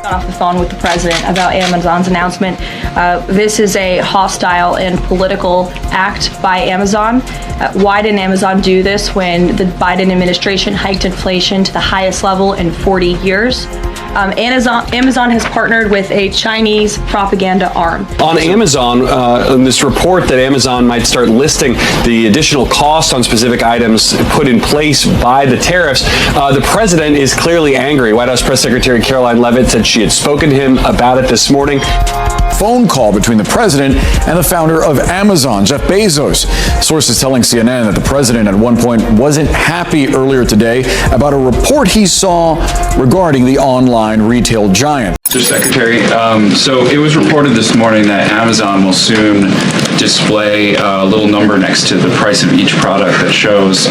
got off the phone with the president about Amazon's announcement. This is a hostile and political act by Amazon. Why didn't Amazon do this when the Biden administration hiked inflation to the highest level in 40 years? Amazon has partnered with a Chinese propaganda arm. On Amazon, in this report that Amazon might start listing the additional cost on specific items put in place by the tariffs, the president is clearly angry. White House Press Secretary Caroline Leavitt said she had spoken to him about it this morning. Phone call between the president and the founder of Amazon, Jeff Bezos. Sources telling CNN that the president at one point wasn't happy earlier today about a report he saw regarding the online retail giant. Mr. Secretary, so it was reported this morning that Amazon will soon display a little number next to the price of each product that shows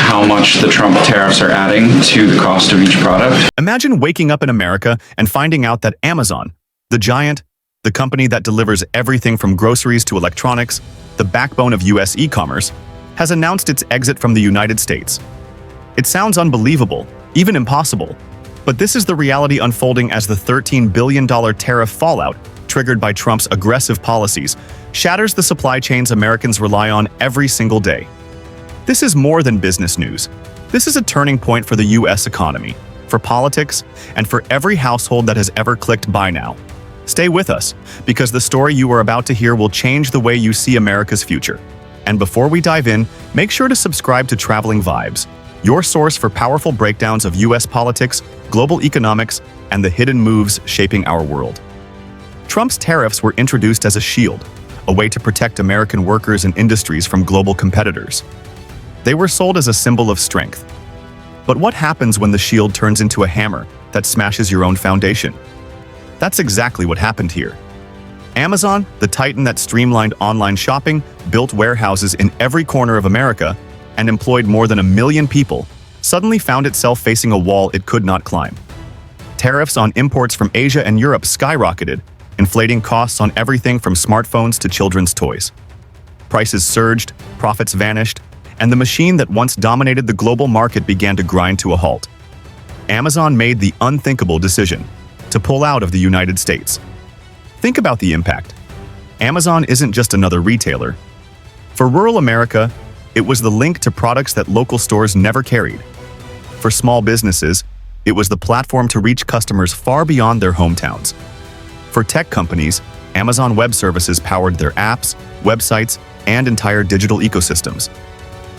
how much the Trump tariffs are adding to the cost of each product. Imagine waking up in America and finding out that Amazon, the giant, the company that delivers everything from groceries to electronics, the backbone of U.S. e-commerce, has announced its exit from the United States. It sounds unbelievable, even impossible, but this is the reality unfolding as the $13 billion tariff fallout, triggered by Trump's aggressive policies, shatters the supply chains Americans rely on every single day. This is more than business news. This is a turning point for the U.S. economy, for politics, and for every household that has ever clicked buy now. Stay with us, because the story you are about to hear will change the way you see America's future. And before we dive in, make sure to subscribe to Traveling Vibes, your source for powerful breakdowns of U.S. politics, global economics, and the hidden moves shaping our world. Trump's tariffs were introduced as a shield, a way to protect American workers and industries from global competitors. They were sold as a symbol of strength. But what happens when the shield turns into a hammer that smashes your own foundation? That's exactly what happened here. Amazon, the titan that streamlined online shopping, built warehouses in every corner of America, and employed more than 1 million people, suddenly found itself facing a wall it could not climb. Tariffs on imports from Asia and Europe skyrocketed, inflating costs on everything from smartphones to children's toys. Prices surged, profits vanished, and the machine that once dominated the global market began to grind to a halt. Amazon made the unthinkable decision to pull out of the United States. Think about the impact. Amazon isn't just another retailer. For rural America, it was the link to products that local stores never carried. For small businesses, it was the platform to reach customers far beyond their hometowns. For tech companies, Amazon Web Services powered their apps, websites, and entire digital ecosystems.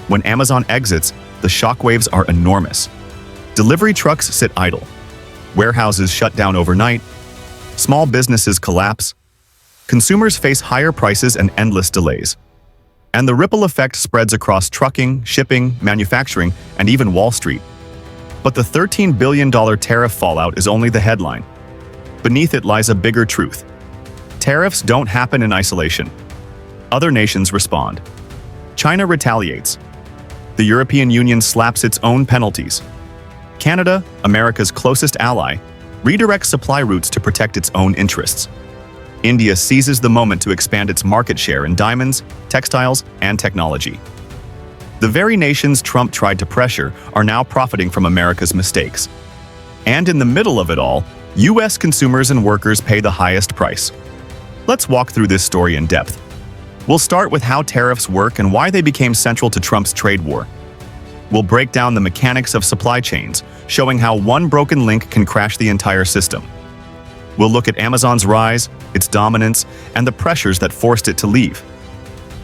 When Amazon exits, the shockwaves are enormous. Delivery trucks sit idle. Warehouses shut down overnight. Small businesses collapse. Consumers face higher prices and endless delays. And the ripple effect spreads across trucking, shipping, manufacturing, and even Wall Street. But the $13 billion tariff fallout is only the headline. Beneath it lies a bigger truth. Tariffs don't happen in isolation. Other nations respond. China retaliates. The European Union slaps its own penalties. Canada, America's closest ally, redirects supply routes to protect its own interests. India seizes the moment to expand its market share in diamonds, textiles, and technology. The very nations Trump tried to pressure are now profiting from America's mistakes. And in the middle of it all, U.S. consumers and workers pay the highest price. Let's walk through this story in depth. We'll start with how tariffs work and why they became central to Trump's trade war. We'll break down the mechanics of supply chains, showing how one broken link can crash the entire system. We'll look at Amazon's rise, its dominance, and the pressures that forced it to leave.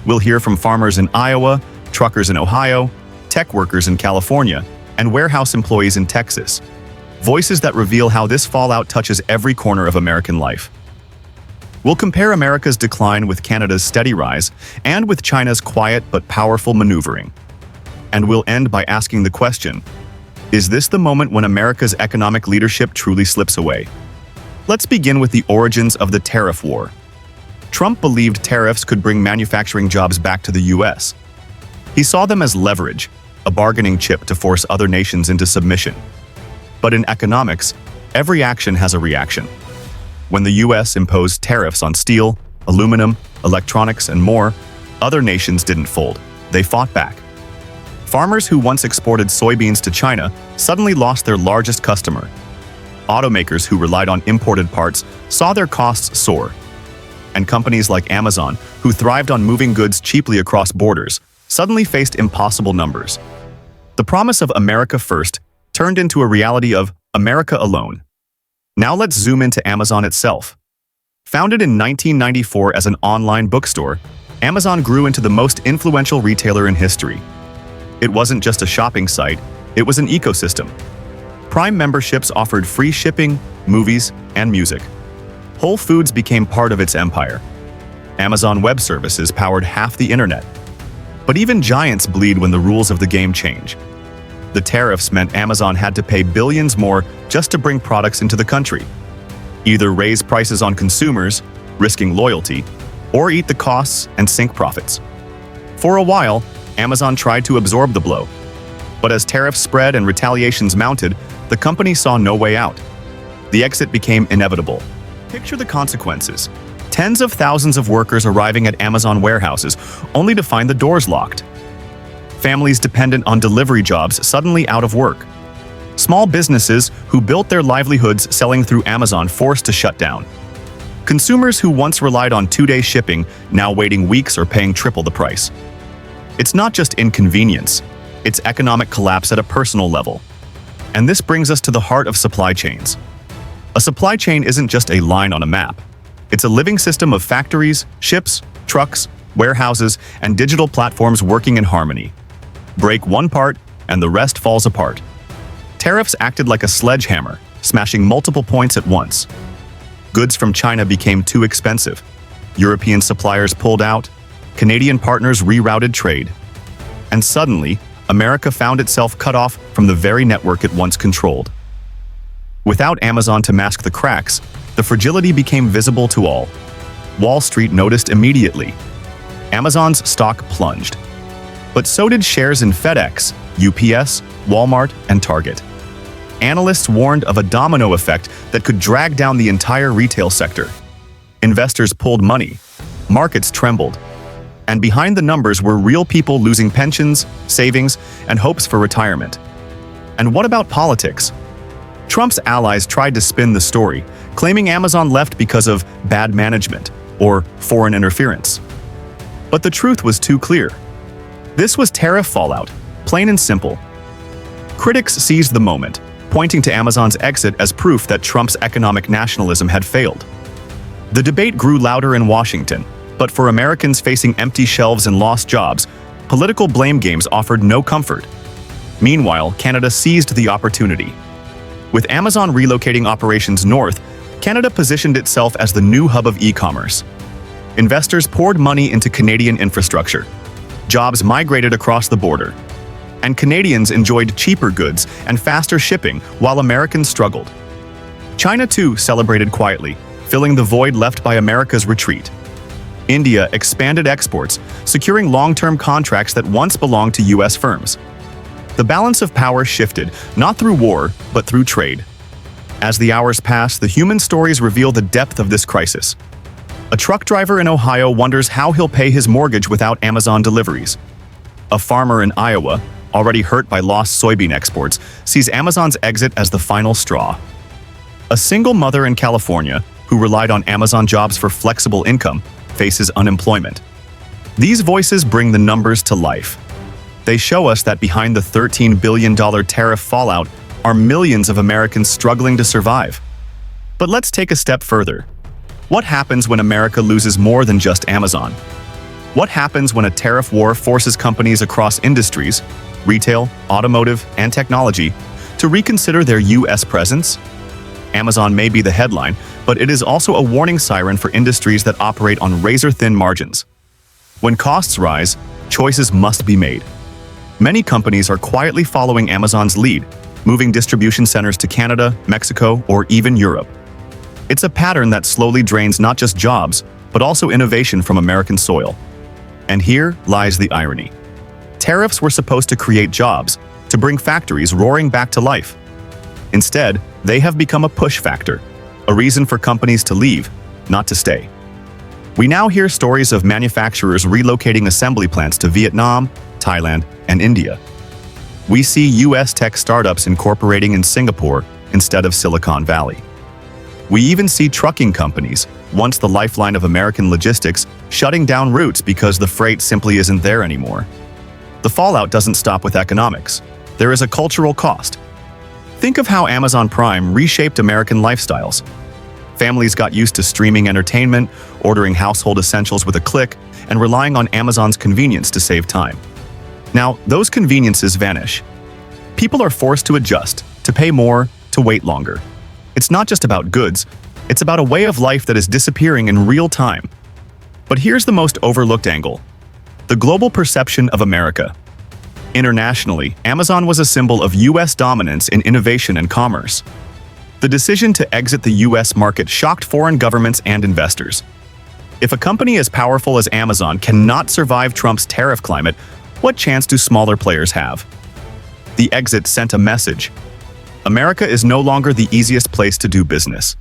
We'll hear from farmers in Iowa, truckers in Ohio, tech workers in California, and warehouse employees in Texas. Voices that reveal how this fallout touches every corner of American life. We'll compare America's decline with Canada's steady rise and with China's quiet but powerful maneuvering. And we'll end by asking the question, is this the moment when America's economic leadership truly slips away? Let's begin with the origins of the tariff war. Trump believed tariffs could bring manufacturing jobs back to the U.S. He saw them as leverage, a bargaining chip to force other nations into submission. But in economics, every action has a reaction. When the U.S. imposed tariffs on steel, aluminum, electronics, and more, other nations didn't fold. They fought back. Farmers who once exported soybeans to China suddenly lost their largest customer. automakers who relied on imported parts saw their costs soar. And companies like Amazon, who thrived on moving goods cheaply across borders, suddenly faced impossible numbers. The promise of America First turned into a reality of America Alone. Now let's zoom into Amazon itself. Founded in 1994 as an online bookstore, Amazon grew into the most influential retailer in history. It wasn't just a shopping site, it was an ecosystem. Prime memberships offered free shipping, movies, and music. Whole Foods became part of its empire. Amazon Web Services powered half the internet. But even giants bleed when the rules of the game change. The tariffs meant Amazon had to pay billions more just to bring products into the country. Either raise prices on consumers, risking loyalty, or eat the costs and sink profits. For a while, Amazon tried to absorb the blow. But as tariffs spread and retaliations mounted, the company saw no way out. The exit became inevitable. Picture the consequences. Tens of thousands of workers arriving at Amazon warehouses, only to find the doors locked. Families dependent on delivery jobs suddenly out of work. Small businesses who built their livelihoods selling through Amazon forced to shut down. Consumers who once relied on 2-day shipping now waiting weeks or paying triple the price. It's not just inconvenience, it's economic collapse at a personal level. And this brings us to the heart of supply chains. A supply chain isn't just a line on a map. It's a living system of factories, ships, trucks, warehouses, and digital platforms working in harmony. Break one part, and the rest falls apart. Tariffs acted like a sledgehammer, smashing multiple points at once. Goods from China became too expensive. European suppliers pulled out. Canadian partners rerouted trade. And suddenly, America found itself cut off from the very network it once controlled. Without Amazon to mask the cracks, the fragility became visible to all. Wall Street noticed immediately. Amazon's stock plunged. But so did shares in FedEx, UPS, Walmart, and Target. Analysts warned of a domino effect that could drag down the entire retail sector. Investors pulled money. Markets trembled. And behind the numbers were real people losing pensions, savings, and hopes for retirement. And what about politics? Trump's allies tried to spin the story, claiming Amazon left because of bad management or foreign interference. But the truth was too clear. This was tariff fallout, plain and simple. Critics seized the moment, pointing to Amazon's exit as proof that Trump's economic nationalism had failed. The debate grew louder in Washington, but for Americans facing empty shelves and lost jobs, political blame games offered no comfort. Meanwhile, Canada seized the opportunity. With Amazon relocating operations north, Canada positioned itself as the new hub of e-commerce. Investors poured money into Canadian infrastructure. Jobs migrated across the border. And Canadians enjoyed cheaper goods and faster shipping while Americans struggled. China, too, celebrated quietly, filling the void left by America's retreat. India expanded exports, securing long-term contracts that once belonged to U.S. firms. The balance of power shifted, not through war, but through trade. As the hours pass, the human stories reveal the depth of this crisis. A truck driver in Ohio wonders how he'll pay his mortgage without Amazon deliveries. A farmer in Iowa, already hurt by lost soybean exports, sees Amazon's exit as the final straw. A single mother in California, who relied on Amazon jobs for flexible income, faces unemployment. These voices bring the numbers to life. They show us that behind the $13 billion tariff fallout are millions of Americans struggling to survive. But let's take a step further. What happens when America loses more than just Amazon? What happens when a tariff war forces companies across industries, retail, automotive, and technology, to reconsider their U.S. presence? Amazon may be the headline, but it is also a warning siren for industries that operate on razor-thin margins. When costs rise, choices must be made. Many companies are quietly following Amazon's lead, moving distribution centers to Canada, Mexico, or even Europe. It's a pattern that slowly drains not just jobs, but also innovation from American soil. And here lies the irony. Tariffs were supposed to create jobs, to bring factories roaring back to life. Instead, they have become a push factor, a reason for companies to leave, not to stay. We now hear stories of manufacturers relocating assembly plants to Vietnam, Thailand, and India. We see U.S. tech startups incorporating in Singapore instead of Silicon Valley. We even see trucking companies, once the lifeline of American logistics, shutting down routes because the freight simply isn't there anymore. The fallout doesn't stop with economics. There is a cultural cost. Think of how Amazon Prime reshaped American lifestyles. Families got used to streaming entertainment, ordering household essentials with a click, and relying on Amazon's convenience to save time. Now, those conveniences vanish. People are forced to adjust, to pay more, to wait longer. It's not just about goods, it's about a way of life that is disappearing in real time. But here's the most overlooked angle: the global perception of America. Internationally, Amazon was a symbol of U.S. dominance in innovation and commerce. The decision to exit the U.S. market shocked foreign governments and investors. If a company as powerful as Amazon cannot survive Trump's tariff climate, what chance do smaller players have? The exit sent a message. America is no longer the easiest place to do business.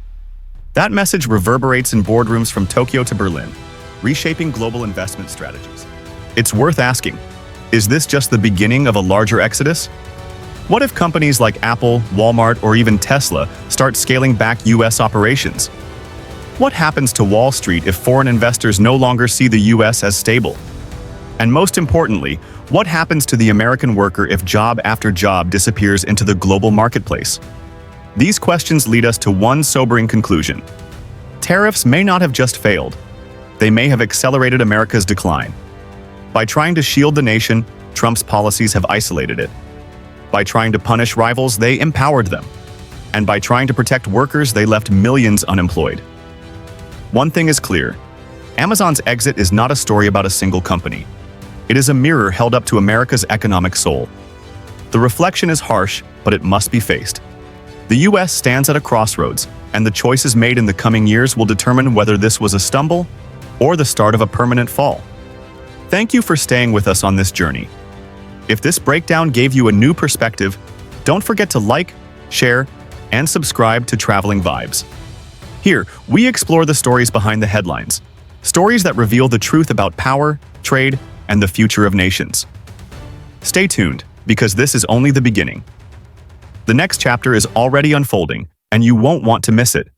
That message reverberates in boardrooms from Tokyo to Berlin, reshaping global investment strategies. It's worth asking, is this just the beginning of a larger exodus? What if companies like Apple, Walmart, or even Tesla start scaling back U.S. operations? What happens to Wall Street if foreign investors no longer see the U.S. as stable? And most importantly, what happens to the American worker if job after job disappears into the global marketplace? These questions lead us to one sobering conclusion. Tariffs may not have just failed. They may have accelerated America's decline. By trying to shield the nation, Trump's policies have isolated it. By trying to punish rivals, they empowered them. And by trying to protect workers, they left millions unemployed. One thing is clear: Amazon's exit is not a story about a single company. It is a mirror held up to America's economic soul. The reflection is harsh, but it must be faced. The U.S. stands at a crossroads, and the choices made in the coming years will determine whether this was a stumble or the start of a permanent fall. Thank you for staying with us on this journey. If this breakdown gave you a new perspective, don't forget to like, share, and subscribe to Traveling Vibes. Here, we explore the stories behind the headlines, stories that reveal the truth about power, trade, and the future of nations. Stay tuned, because this is only the beginning. The next chapter is already unfolding, and you won't want to miss it.